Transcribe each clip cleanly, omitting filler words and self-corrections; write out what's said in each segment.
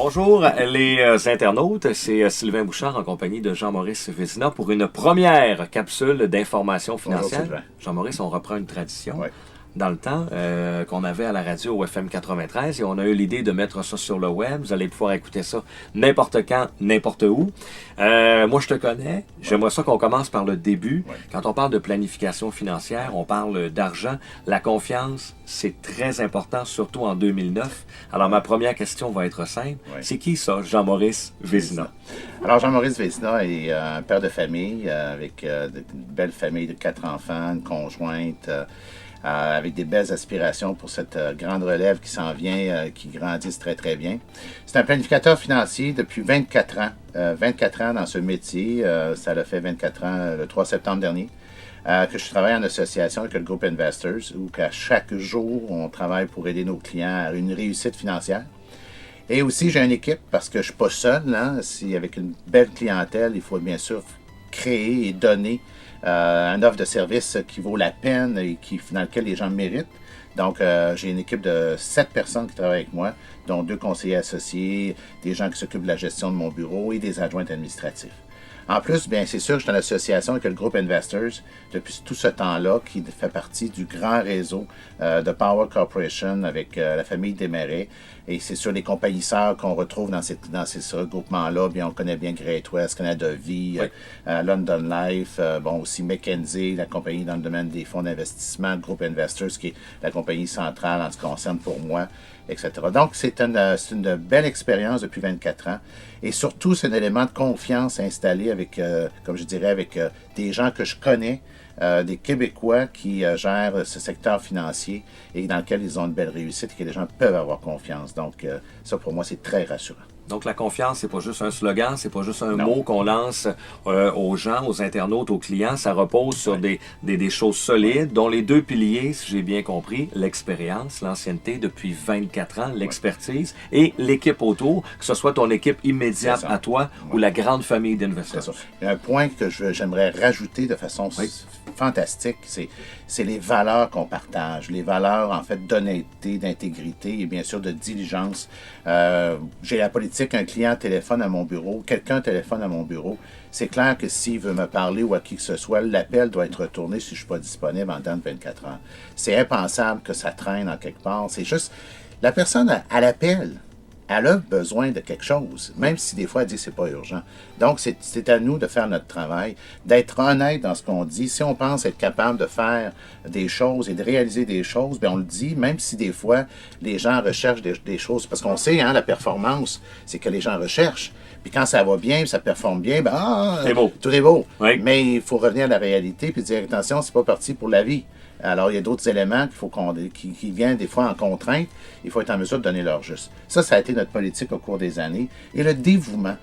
Bonjour les internautes, c'est Sylvain Bouchard en compagnie de Jean-Maurice Vézina pour une première capsule d'information financière. Bonjour, Jean-Maurice, on reprend une tradition. Ouais. Dans le temps qu'on avait à la radio au FM 93 et on a eu l'idée de mettre ça sur le web. Vous allez pouvoir écouter ça n'importe quand, n'importe où. Moi, je te connais. J'aimerais ça qu'on commence par le début. Ouais. Quand on parle de planification financière, on parle d'argent. La confiance, c'est très important, surtout en 2009. Alors, ma première question va être simple. Ouais. C'est qui ça, Jean-Maurice Vézina? Alors, Jean-Maurice Vézina est un père de famille avec une belle famille de 4 enfants, une conjointe, avec des belles aspirations pour cette grande relève qui s'en vient, qui grandisse très, très bien. C'est un planificateur financier depuis 24 ans. 24 ans dans ce métier. Ça l'a fait 24 ans le 3 septembre dernier. Que je travaille en association avec le groupe Investors, où qu'à chaque jour, on travaille pour aider nos clients à une réussite financière. Et aussi, j'ai une équipe parce que je ne suis pas seul. Si avec une belle clientèle, il faut bien sûr créer et donner une offre de service qui vaut la peine et dans lequel les gens méritent. Donc, j'ai une équipe de 7 personnes qui travaillent avec moi, dont 2 conseillers associés, des gens qui s'occupent de la gestion de mon bureau et des adjoints administratifs. En plus, bien, c'est sûr que je suis en association avec le groupe Investors depuis tout ce temps-là, qui fait partie du grand réseau de Power Corporation avec la famille Desmarais. Et c'est sûr, les compagnies sœurs qu'on retrouve dans ces regroupements-là, bien, on connaît bien Great West, Canada Vie, London Life, bon, aussi McKenzie, la compagnie dans le domaine des fonds d'investissement, le groupe Investors, qui est la compagnie centrale en ce qui concerne pour moi, etc. Donc, c'est une belle expérience depuis 24 ans. Et surtout, c'est un élément de confiance installé avec, comme je dirais, avec des gens que je connais, des Québécois qui gèrent ce secteur financier et dans lequel ils ont une belle réussite et que les gens peuvent avoir confiance. Donc, ça, pour moi, c'est très rassurant. Donc, la confiance, c'est pas juste un slogan, c'est pas juste un Non. mot qu'on lance aux gens, aux internautes, aux clients. Ça repose sur des choses solides, dont les 2 piliers, si j'ai bien compris, l'expérience, l'ancienneté depuis 24 ans, l'expertise et l'équipe autour, que ce soit ton équipe immédiate à toi ou la grande famille d'investisseurs. C'est ça. Il y a un point que j'aimerais rajouter de façon fantastique, c'est les valeurs qu'on partage, les valeurs en fait d'honnêteté, d'intégrité et bien sûr de diligence. J'ai la politique, un client téléphone à mon bureau, quelqu'un téléphone à mon bureau, c'est clair que s'il veut me parler ou à qui que ce soit, l'appel doit être retourné si je ne suis pas disponible en dedans de 24 heures. C'est impensable que ça traîne en quelque part. C'est juste, la personne à l'appel, elle a besoin de quelque chose, même si des fois elle dit que ce n'est pas urgent. Donc, c'est à nous de faire notre travail, d'être honnête dans ce qu'on dit. Si on pense être capable de faire des choses et de réaliser des choses, bien on le dit, même si des fois les gens recherchent des choses. Parce qu'on sait, la performance, c'est que les gens recherchent. Puis quand ça va bien, ça performe bien, c'est beau. Tout est beau. Oui. Mais il faut revenir à la réalité puis dire, attention, c'est pas parti pour la vie. Alors, il y a d'autres éléments qui viennent des fois en contrainte. Il faut être en mesure de donner leur juste. Ça a été notre politique au cours des années. Et le dévouement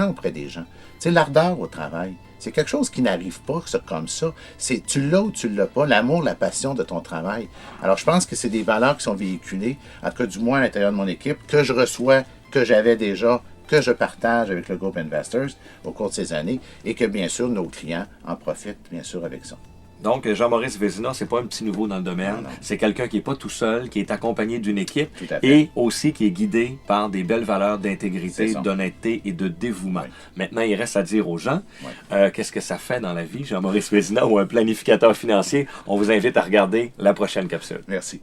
auprès des gens. Tu sais, l'ardeur au travail, c'est quelque chose qui n'arrive pas comme ça. C'est tu l'as ou tu ne l'as pas, l'amour, la passion de ton travail. Alors, je pense que c'est des valeurs qui sont véhiculées, en tout cas du moins à l'intérieur de mon équipe, que je reçois, que j'avais déjà, que je partage avec le groupe Investors au cours de ces années et que, bien sûr, nos clients en profitent, bien sûr, avec ça. Donc, Jean-Maurice Vézina, c'est pas un petit nouveau dans le domaine. Non. C'est quelqu'un qui n'est pas tout seul, qui est accompagné d'une équipe Tout à fait. et aussi qui est guidé par des belles valeurs d'intégrité, C'est ça. d'honnêteté et de dévouement. Oui. Maintenant, il reste à dire aux gens Oui. qu'est-ce que ça fait dans la vie, Jean-Maurice Vézina ou un planificateur financier. On vous invite à regarder la prochaine capsule. Merci.